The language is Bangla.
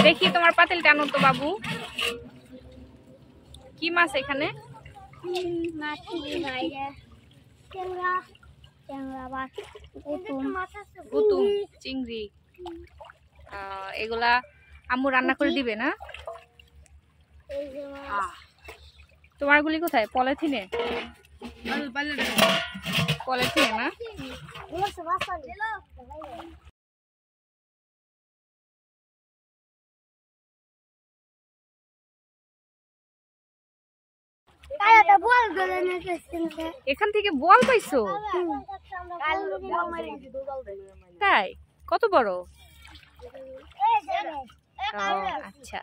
দেখি তোমার পাতিলটা আনো তো বাবু। কি মাছ এখানে? পুতুম, চিংড়ি। এগুলা আম্মু রান্না করে দিবে না? তোমার গুলি কোথায়? পলিথিনে? পলিথিনে না? এখান থেকে বল পাইছো? তাই? কত বড়? আচ্ছা।